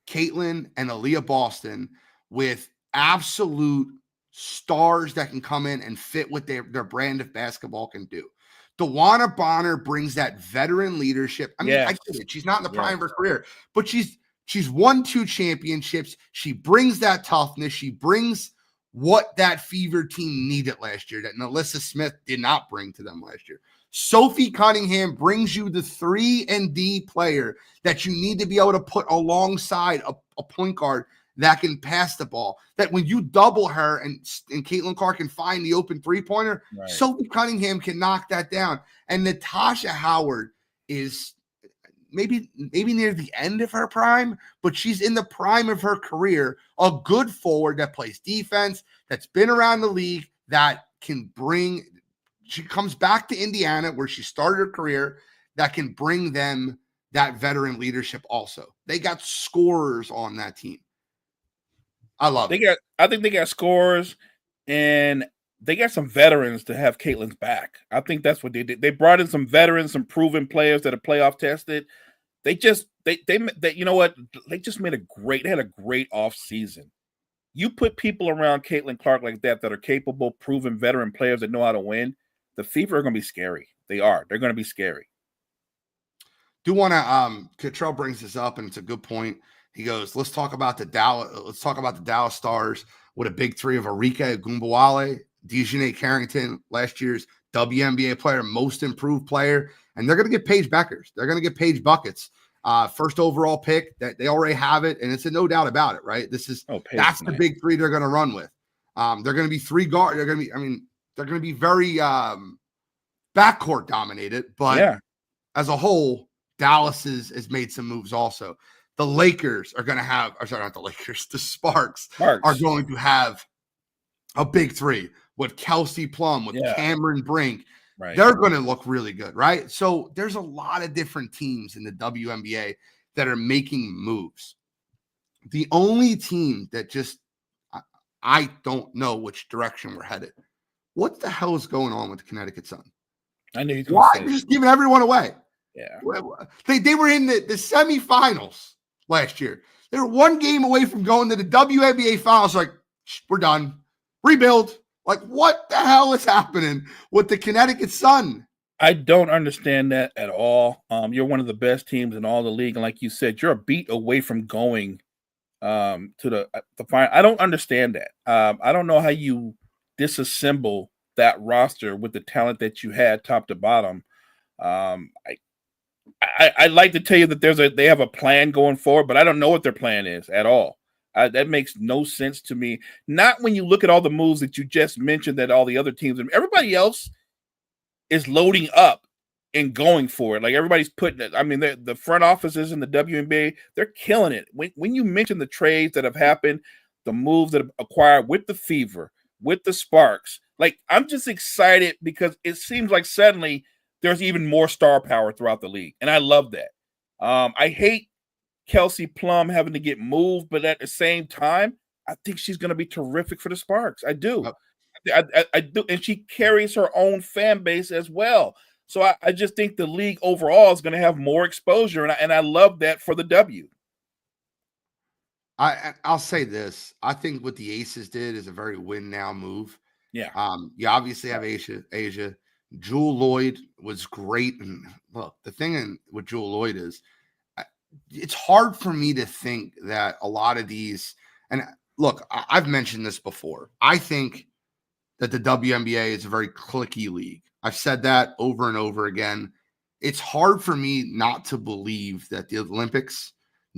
Caitlin and Aaliyah Boston with absolute stars that can come in and fit what their brand of basketball can do. DeWanna Bonner brings that veteran leadership. I mean, I get it. She's not in the prime of her career, but she's won 2 championships. She brings that toughness. She brings what that Fever team needed last year that Nalissa Smith did not bring to them last year. Sophie Cunningham brings you the 3-and-D player that you need to be able to put alongside a point guard that can pass the ball. That when you double her and Caitlin Clark can find the open 3-pointer, right, Sophie Cunningham can knock that down. And Natasha Howard is maybe near the end of her prime, but she's in the prime of her career. A good forward that plays defense, that's been around the league, that can bring. She comes back to Indiana where she started her career, that can bring them that veteran leadership also. They got scorers on that team. I love it. I think they got scorers, and they got some veterans to have Caitlin's back. I think that's what they did. They brought in some veterans, some proven players that are playoff tested. They you know what? They just they had a great off season. You put people around Caitlin Clark like that are capable, proven veteran players that know how to win. The Fever are going to be scary. They are. They're going to be scary. Do want to Cottrell brings this up, and it's a good point. He goes, let's talk about the Dallas Stars with a big 3 of Arika Ogunbowale, DeJounte Carrington, last year's WNBA player, most improved player, and they're going to get Paige Beckers. They're going to get Paige buckets. First overall pick, that they already have it, and it's a no doubt about it, right? That's the big 3 they're going to run with. They're going to be 3 guard. They're going to be very backcourt dominated, but as a whole, Dallas has made some moves also. The Lakers are going to have, or sorry, not the Lakers, the Sparks are going to have a big 3 with Kelsey Plum, with Cameron Brink. Right. They're going to look really good, right? So there's a lot of different teams in the WNBA that are making moves. The only team that just, I don't know which direction we're headed. What the hell is going on with the Connecticut Sun? I knew you could. Why are you just giving everyone away? Yeah. They were in the semifinals last year. They were 1 game away from going to the WNBA finals. Like, we're done. Rebuild. Like, what the hell is happening with the Connecticut Sun? I don't understand that at all. You're one of the best teams in all the league, and like you said, you're a beat away from going to the final. I don't understand that. I don't know how you disassemble that roster with the talent that you had top to bottom. I'd like to tell you that they have a plan going forward, but I don't know what their plan is at all. That makes no sense to me. Not when you look at all the moves that you just mentioned that all the other teams, everybody else is loading up and going for it. Like everybody's putting it. I mean, the front offices in the WNBA, they're killing it. When you mention the trades that have happened, the moves that have acquired with the Fever, with the Sparks, like I'm just excited because it seems like suddenly there's even more star power throughout the league. And I love that. I hate Kelsey Plum having to get moved, but at the same time, I think she's going to be terrific for the Sparks. I do. I do. And she carries her own fan base as well. So I just think the league overall is going to have more exposure. And I love that for the W. I'll say this. I think what the Aces did is a very win now move. Yeah. You obviously have Asia. Jewel Lloyd was great. And look, the thing with Jewel Lloyd is it's hard for me to think that a lot of these, and look, I've mentioned this before. I think that the WNBA is a very cliquey league. I've said that over and over again. It's hard for me not to believe that the Olympics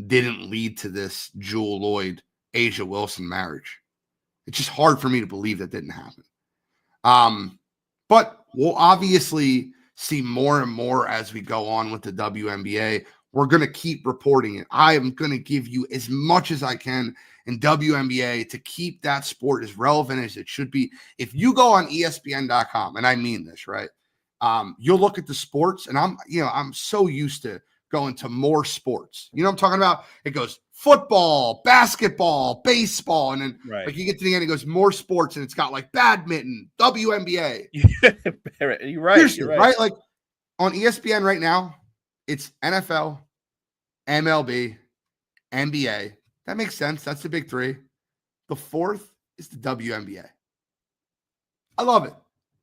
didn't lead to this Jewel Lloyd, A'ja Wilson marriage. It's just hard for me to believe that didn't happen. But we'll obviously see more and more as we go on with the WNBA. We're going to keep reporting it. I am going to give you as much as I can in WNBA to keep that sport as relevant as it should be. If you go on ESPN.com, and I mean this, right? You'll look at the sports, and I'm so used to going to more sports. You know what I'm talking about? It goes football, basketball, baseball, and then like you get to the end, it goes more sports, and it's got like badminton, WNBA. You're right. Seriously, you're right. Right? Like on ESPN right now, it's NFL, MLB, NBA. That makes sense. That's the big three. The fourth is the WNBA. I love it.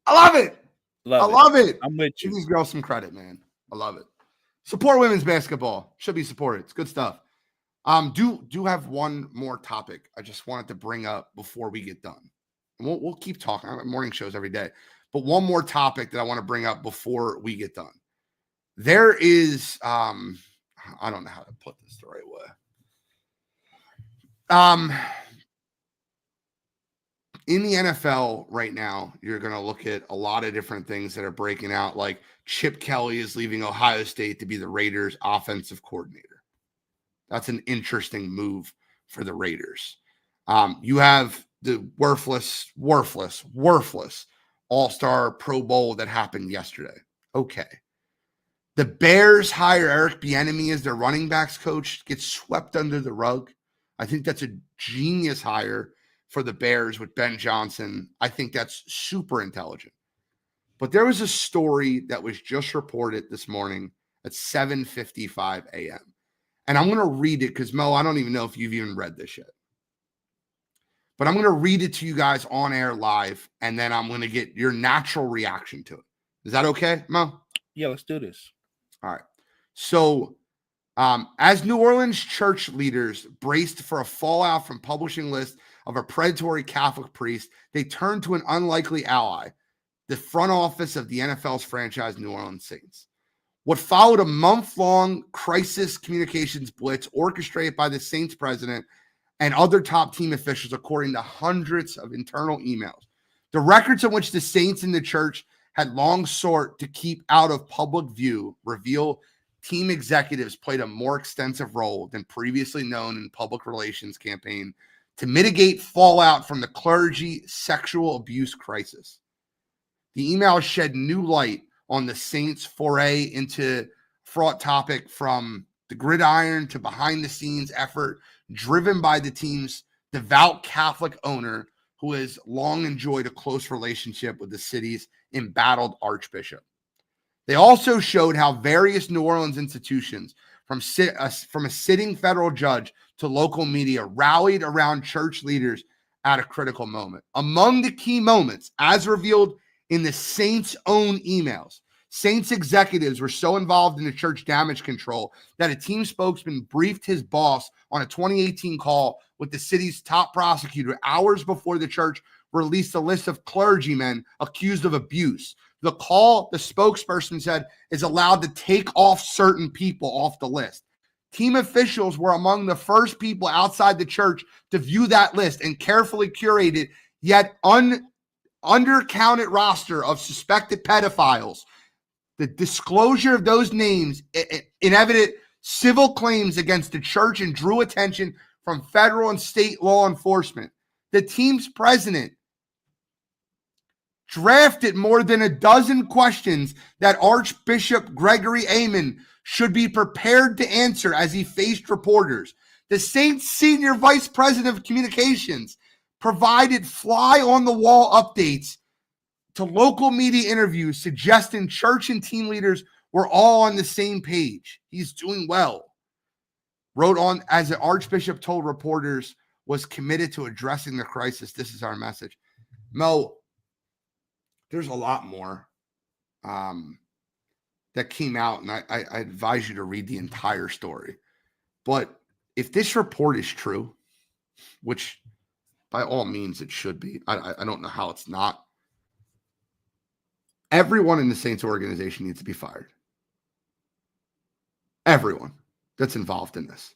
I love it. I love it. I'm with you. Give these girls some credit, man. I love it. Support women's basketball. Should be supported. It's good stuff. Do have one more topic I just wanted to bring up before we get done. And we'll keep talking. I have morning shows every day. But one more topic that I want to bring up before we get done. There is, I don't know how to put this the right way. In the NFL right now, you're going to look at a lot of different things that are breaking out. Like Chip Kelly is leaving Ohio State to be the Raiders' offensive coordinator. That's an interesting move for the Raiders. You have the worthless All-Star Pro Bowl that happened yesterday. Okay. The Bears hire Eric Bieniemy as their running backs coach, gets swept under the rug. I think that's a genius hire for the Bears with Ben Johnson. I think that's super intelligent. But there was a story that was just reported this morning at 7:55 a.m. And I'm going to read it because, Mo, I don't even know if you've even read this yet. But I'm going to read it to you guys on air live, and then I'm going to get your natural reaction to it. Is that okay, Mo? Yeah, let's do this. All right. So as New Orleans church leaders braced for a fallout from publishing list of a predatory Catholic priest, they turned to an unlikely ally, the front office of the NFL's franchise, New Orleans Saints. What followed a month-long crisis communications blitz orchestrated by the Saints president and other top team officials, according to hundreds of internal emails. The records in which the Saints and the church had long sought to keep out of public view reveal team executives played a more extensive role than previously known in public relations campaign to mitigate fallout from the clergy sexual abuse crisis. The email shed new light on the Saints' foray into fraught topic, from the gridiron to behind-the-scenes effort driven by the team's devout Catholic owner, who has long enjoyed a close relationship with the city's embattled archbishop. They also showed how various New Orleans institutions, from a sitting federal judge to local media, rallied around church leaders at a critical moment. Among the key moments, as revealed in the Saints' own emails, Saints executives were so involved in the church damage control that a team spokesman briefed his boss on a 2018 call with the city's top prosecutor hours before the church released a list of clergymen accused of abuse. The call, the spokesperson said, is allowed to take off certain people off the list. Team officials were among the first people outside the church to view that list and carefully curated yet undercounted roster of suspected pedophiles. The disclosure of those names inevited civil claims against the church and drew attention from federal and state law enforcement. The team's president drafted more than a dozen questions that Archbishop Gregory Amen should be prepared to answer as he faced reporters. The Saints senior vice president of communications provided fly-on-the-wall updates to local media interviews, suggesting church and team leaders were all on the same page. He's doing well. Wrote on, as the Archbishop told reporters, was committed to addressing the crisis. This is our message. Mo, there's a lot more. that came out, and I advise you to read the entire story. But if this report is true, which by all means it should be, I don't know how it's not. Everyone in the Saints organization needs to be fired. Everyone that's involved in this.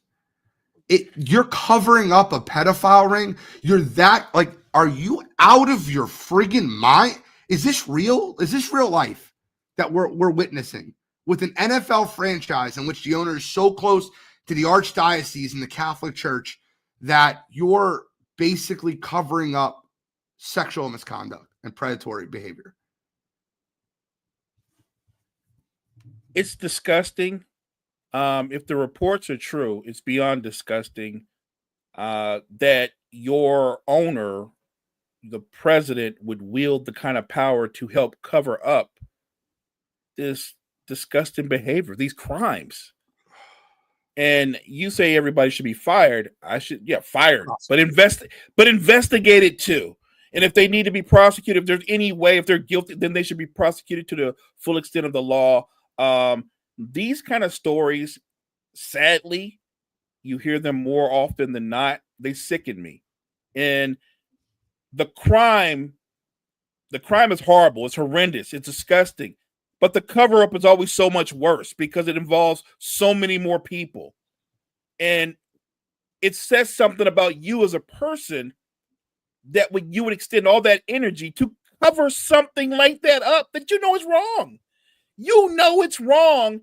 You're covering up a pedophile ring. You're that, like, are you out of your friggin' mind? Is this real? Is this real life that we're witnessing with an NFL franchise in which the owner is so close to the archdiocese and the Catholic Church that you're basically covering up sexual misconduct and predatory behavior? It's disgusting. If the reports are true, it's beyond disgusting that your owner, the president, would wield the kind of power to help cover up this disgusting behavior, these crimes. And you say everybody should be fired. Fired, but investigate it too. And if they need to be prosecuted, if there's any way, if they're guilty, then they should be prosecuted to the full extent of the law. These kind of stories, sadly, you hear them more often than not. They sicken me. And the crime is horrible. It's horrendous. It's disgusting. But the cover-up is always so much worse because it involves so many more people. And it says something about you as a person that you would extend all that energy to cover something like that up that you know is wrong. You know it's wrong,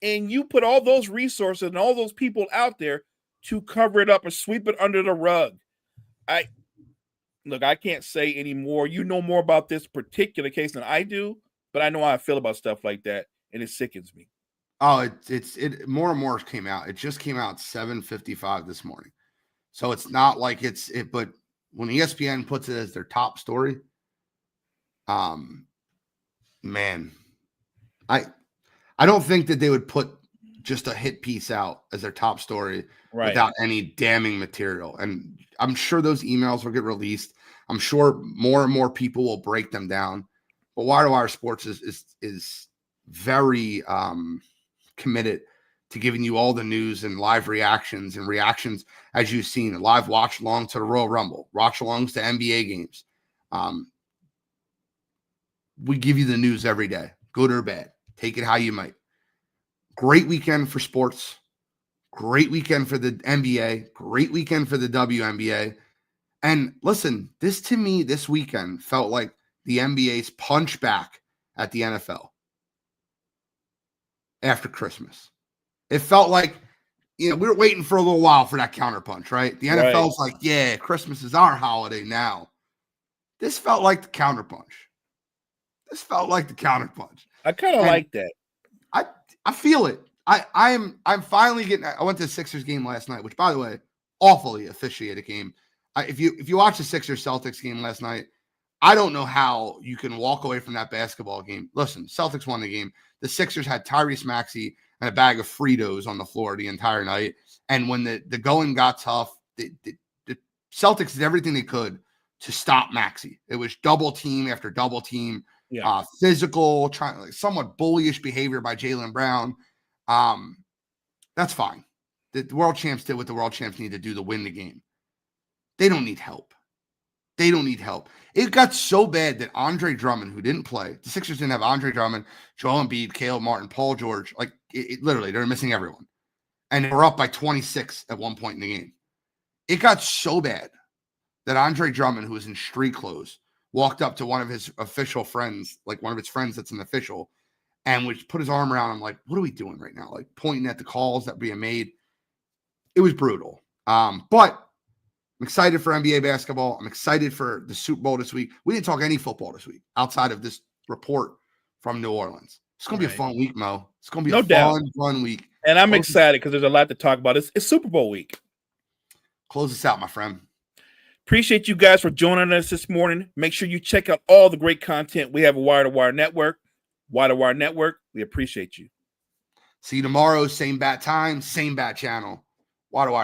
and you put all those resources and all those people out there to cover it up or sweep it under the rug. I can't say any more. You know more about this particular case than I do, but I know how I feel about stuff like that, and it sickens me. Oh, it more and more came out. It just came out 7:55 this morning. So it's not like but when ESPN puts it as their top story, man, I don't think that they would put just a hit piece out as their top story without any damning material. And I'm sure those emails will get released. I'm sure more and more people will break them down. But Wire to Wire Sports is very committed to giving you all the news and live reactions as you've seen, live watch along to the Royal Rumble, watch alongs to NBA games. We give you the news every day, good or bad. Take it how you might. Great weekend for sports. Great weekend for the NBA. Great weekend for the WNBA. And listen, to me, this weekend felt like the NBA's punch back at the NFL after Christmas. It felt like, we were waiting for a little while for that counterpunch, right? The NFL's like, yeah, Christmas is our holiday now. This felt like the counterpunch. I kind of like that. I feel it. I'm finally getting. I went to the Sixers game last night, which, by the way, awfully officiated game. If you watch the Sixers Celtics game last night, I don't know how you can walk away from that basketball game. Listen, Celtics won the game. The Sixers had Tyrese Maxey and a bag of Fritos on the floor the entire night. And when the going got tough, the Celtics did everything they could to stop Maxey. It was double team after double team. Yeah. Physical, somewhat bullyish behavior by Jaylen Brown. That's fine. The world champs did what the world champs need to do to win the game. They don't need help. It got so bad that Andre Drummond, who didn't play, the Sixers didn't have Andre Drummond, Joel Embiid, Caleb Martin, Paul George. Like, literally, they're missing everyone. And they were up by 26 at one point in the game. It got so bad that Andre Drummond, who was in street clothes, walked up to one of his official friends, like one of his friends that's an official, and would put his arm around him like, what are we doing right now? Like, pointing at the calls that were being made. It was brutal. But I'm excited for NBA basketball. I'm excited for the Super Bowl this week. We didn't talk any football this week outside of this report from New Orleans. It's going to be a fun week, Mo. It's going to be fun week. And I'm excited because there's a lot to talk about. It's Super Bowl week. Close us out, my friend. Appreciate you guys for joining us this morning. Make sure you check out all the great content we have at Wire to Wire Network. Wire to Wire Network, we appreciate you. See you tomorrow. Same bat time, same bat channel. Wire to Wire.